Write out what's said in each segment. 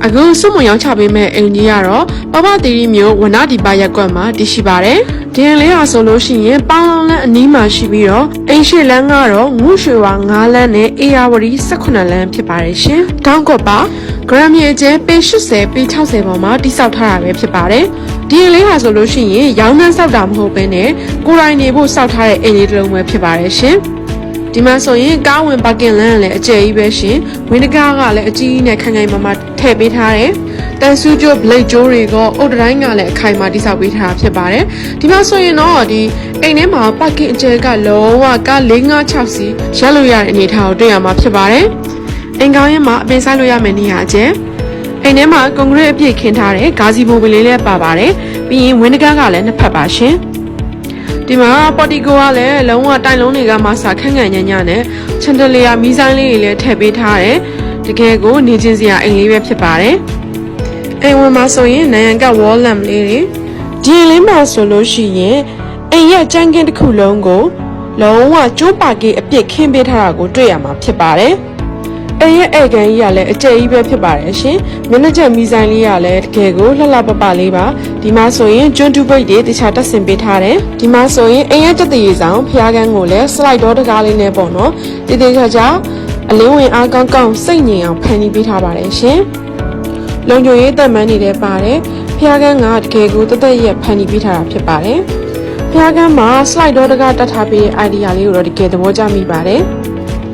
အခုစုမရောင်းချပေးမဲ့အိမ်ကြီးကတော့ပပသီရီမျိုးဝနဒီပါရက်ကွက်မှာတည်ရှိပါတယ်။ဒီလေးဟာဆိုလို့ရှိရင်ပေါင်းလောင်းလန်းအနီးမှာရှိပြီးတော့အိမ်ရှိလန်းကတော့ငုရွှေဝါ9လန်းနဲ့အေယာဝတီ18လန်းဖြစ်ပါတယ်ရှင်။တောင်းကွက်ပါဂရမ်မြေကျဲပေ80ပေ60ပေါ်မှာတိစောက်ထားတာပဲဖြစ်ပါတယ်။ဒီလေးဟာဆိုလို့ရှိရင်ရောင်းနှန်းစောက်တာမဟုတ်ဘဲနဲ့ကိုယ်တိုင်နေဖို့စောက်ထားတဲ့အိမ်လေးတစ်လုံးပဲဖြစ်ပါတယ်ရှင်။ဒီမှာဆိုရင်ကားဝင်ပါကင်လန်းလည်းအကျယ်ကြီးပဲရှင်ဝင်းတကားကလည်းအကြီးကြီးနဲ့ခိုင်ခိုင်မာမာထည့်ပေးထားတယ်တန်ဆူးကျိုးဘလိတ်ကျိုးတွေကအုတ်တိုင်းကလည်းအခိုင်မာတိစောက်ပေးထားတာဖြစ်ပါတယ်ဒီမှာဆိုရင်တော့ဒီအိမ်ထဲမှာပါကင်အကျယ်ကလုံးဝကား456စီရက်လို့ရတဲ့အနေထားကိုတွေ့ရမှာဖြစ်ပါတယ်အိမ်ကောင်းရင်မှာအပင်ဆိုင်လို့ရမယ်နေရာကျဲအိမ်ထဲမှာကွန်ကရစ်အပြည့်ခင်းထားတဲ့ဂါစီဘိုပလေးလည်းပါပါတယ်ပြီးရင်ဝင်းတကားကလည်းနှစ်ဖက်ပါရှင်ဒီမှာပေါ်တီကိုကလည်းလုံးဝတိုင်လုံးတွေကမှစာခန့်ခန့်ညံ့ညံ့နဲ့ချန်ဒလီယာမီးဆိုင်လေးတွေလည်းထည့်ပေးထားတယ်တကယ်ကိုနေချင်းစရာအိမ်လေးပဲဖြစ်ပါတယ်အိမ်ဝင်မှာဆိုရင်နိုင်ရန်ကဝေါ်လမ်လေးတွေဒီလေးမှာဆိုလို့ရှိရင်အိမ်ရဲ့ကြမ်းကင်းတစ်ခုလုံးကိုလုံးဝကျိုးပါကေးအပြစ်ခင်းပေးထားတာကိုတွေ့ရမှာဖြစ်ပါတယ်အိမ်ရဲ့အိမ်ကန်ကြီးကလည်းအကျယ်ကြီးပဲဖြစ်ပါတယ်ရှင်မျက်နှာကျက်မီးဆိုင်လေးကလည်းတကယ်ကိုလှလှပပလေးပါဒီမှာဆိုရင်ကျွန်းတူပိတ်တွေတခြားတက်ဆင်ပေးထားတယ်ဒီမှာဆိုရင်အိမ်ရဲ့တက်တည်ဆောင်ဖျားကန်းကိုလည်းစလိုက်တော့တကားလေးနဲ့ပေါ့နော်တည်တည်ခါကျအလင်းဝင်အားကောင်းကောင်းစိတ်ငြိမ်အောင်ဖန်တီးပေးထားပါတယ်ရှင်လုံခြုံရေးတက်မှန်းနေတဲ့ပါတယ်ဖျားကန်းကတကယ်ကိုတသက်ရက်ဖန်တီးပေးထားတာဖြစ်ပါတယ်ဖျားကန်းမှာစလိုက်တော့တကားတက်ထားပေးတဲ့ idea လေးကိုတော့တကယ်သဘောကျမိပါတယ်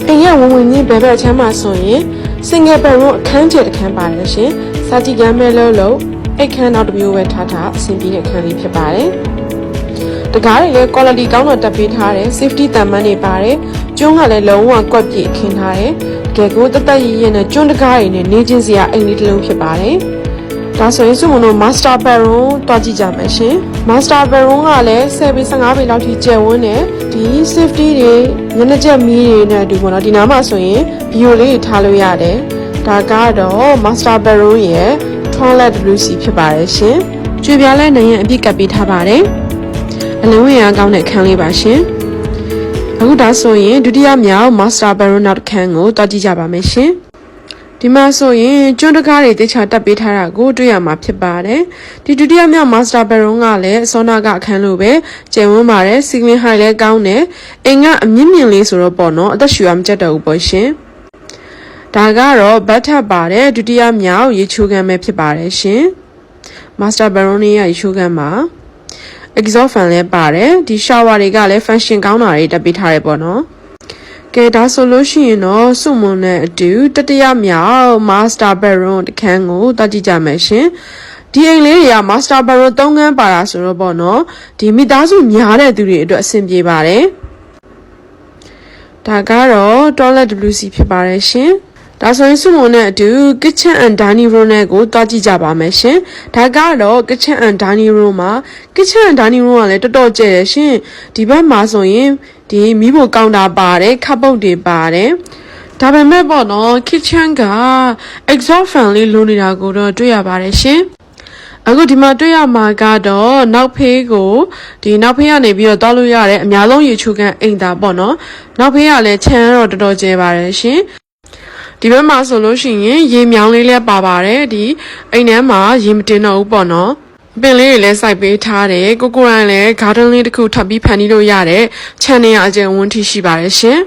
အိမ်ရဝင်ဝင်ချင်းဘယ်ဘက်အချမ်းမှာဆိုရင် single bedroom အခန်းကျအခန်းပါတယ်ရှင်စာကြည့်ကမ်းမဲလို့အိတ်ခန်းနောက်တစ်မျိုးပဲထားအဆင်ပြေတဲ့အခန်းလေးဖြစ်ပါတယ်တကားတွေလည်း quality ကောင်းတော့တက်ပေးထားတယ် safety တန်မှန်းတွေပါတယ်ကျွန်းကလည်းလုံးဝကွက်ပြည့်ခင်းထားတယ်တကယ်ကိုတသက်ရည်ရည်နဲ့ကျွန်းတကားတွေနဲ့နေချင်းစရာအိမ်လေးတစ်လုံးဖြစ်ပါတယ်ဒါဆိုရင်စုမတို့ master bedroom တွားကြည့်ကြမယ်ရှင် master bedroom ကလည်း10ပေ15ပေလောက်ထိကျယ်ဝန်းတယ်ဒီ safety တွေညနေချက်မီးတွေနဲ့အတူပေါ့နော်ဒီနားမှာဆိုရင် view လေးထားလို့ရတယ်ဒါကတော့ master bedroom ရဲ့ toilet WC ဖြစ်ပါတယ်ရှင်ကြွေပြားလဲနိုင်ရင်အပြည့်ကပ်ပေးထားပါတယ်အလင်းဝင်အားကောင်းတဲ့အခန်းလေးပါရှင်အခုဒါဆိုရင်ဒုတိယမြောက် master bedroom နောက်တစ်ခန်းကိုတွားကြည့်ကြပါမယ်ရှင်ဒီမှာဆိုရင်ကျွန်းတကားတွေတခြားတက်ပေးထားတာကိုတွေ့ရမှာဖြစ်ပါတယ်ဒီဒုတိယမြောက် master bedroom ကလည်းအစောနာကအခန်းလိုပဲကျယ်ဝန်းပါတယ် ceiling height လည်းကောင်းတယ်အိမ်ကအမြင့်မြင့်လေးဆိုတော့ပေါ့နော်အသက်ရှူရမကျက်တော့ဘူးပေါ့ရှင်ဒါကတော့ bathtub ပါတယ်ဒုတိယမြောက်ရေချိုးခန်းပဲဖြစ်ပါတယ်ရှင် master bedroom ရဲ့ရေချိုးခန်းမှာ exhaust fan လည်းပါတယ်ဒီ shower တွေကလည်း function ကောင်းတာတွေတက်ပေးထားတယ်ပေါ့နော်ကဲဒါဆိုလို့ရှိရင်တော့စုမွန်နဲ့အတူတတိယမြောက် master bedroom တစ်ခန်းကိုတွားကြည့်ကြမယ်ရှင်ဒီအိမ်လေးတွေက master bedroom 3ခန်းပါတာဆိုတော့ပေါ့နော်ဒီမိသားစုများတဲ့သူတွေအတွက်အဆင်ပြေပါတယ်ဒါကတော့ toilet WC ဖြစ်ပါတယ်ရှင်ဒါဆိုရင်စုမုံနဲ့အတူ kitchen and dining room နဲ့ကိုတွားကြည့်ကြပါမယ်ရှင်ဒါကတော့ kitchen and dining room မှာ kitchen and dining room ကလည်းတော်တော်ကျယ်တယ်ရှင်ဒီဘက်မှာဆိုရင်ဒီမီးဖိုကောင်တာပါတယ်ခပ်ပုတ်တွေပါတယ်ဒါပေမဲ့ပေါ့နော် kitchen က exhaust fan လေးလိုနေတာကိုတော့တွေ့ရပါတယ်ရှင်အခုဒီမှာတွေ့ရမှာကတော့နောက်ဖေးကိုဒီနောက်ဖေးကနေပြီးတော့တောက်လို့ရတဲ့အများဆုံးရေချိုးခန်းအိမ်သာပေါ့နော်နောက်ဖေးကလည်းချမ်းတော့တော်တော်ကျဲပါတယ်ရှင်ဒီဘက်မှာဆိုလို့ရှိရင်ရေမြောင်းလေးလည်းပါပါတယ်ဒီအိမ်ထဲမှာရေမတင်တော့ဘူးပေါ့နော်ပင်လေးတွေလည်းစိုက်ပေးထားတယ်ကိုကိုရိုင်းလည်း garden လေးတစ်ခုထပ်ပြီးဖန်တီးလို့ရတယ်ခြံနေရအကျယ်ဝန်းထိရှိပါတယ်ရှင်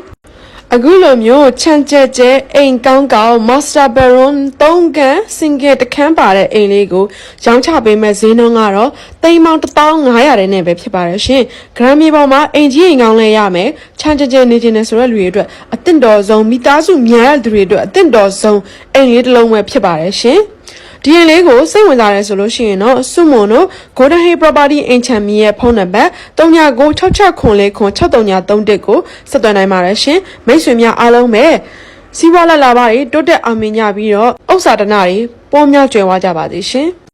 အခုလိုမျိုးခြံကျဲကျဲအိမ်ကောင်းကောင်း master bedroom 3ခန်း single တစ်ခန်းပါတဲ့အိမ်လေးကိုရောင်းချပေးမဲ့ဈေးနှုန်းကတော့သိန်းပေါင်း1500နဲ့ပဲဖြစ်ပါတယ်ရှင်ဂရမ်မီပေါ်မှာအိမ်ကြီးအိမ်ကောင်းလဲရမယ်ခြံကျဲကျဲနေခြင်းနဲ့ဆိုတဲ့လူတွေအတွက်အသင့်တော်ဆုံးမိသားစုများတဲ့သူတွေအတွက်အသင့်တော်ဆုံးအိမ်လေးတစ်လုံးပဲဖြစ်ပါတယ်ရှင်ဒီအိမ်လေးကိုစိတ်ဝင်စားရဲဆိုလို့ရှိရင်တော့စုမွန်တို့ Golden Hay Property အိမ်ချမ်းမီရဲ့ဖုန်းနံပါတ်3996646331ကိုဆက်သွယ်နိုင်ပါတယ်ရှင်မိတ်ဆွေများအားလုံးပဲစီးပွားလက်လာပါတွေတိုးတက်အောင်မြင်ကြပြီးတော့ဥစ္စာဒနာတွေပေါ်များကျွယ်ဝကြပါစေရှင်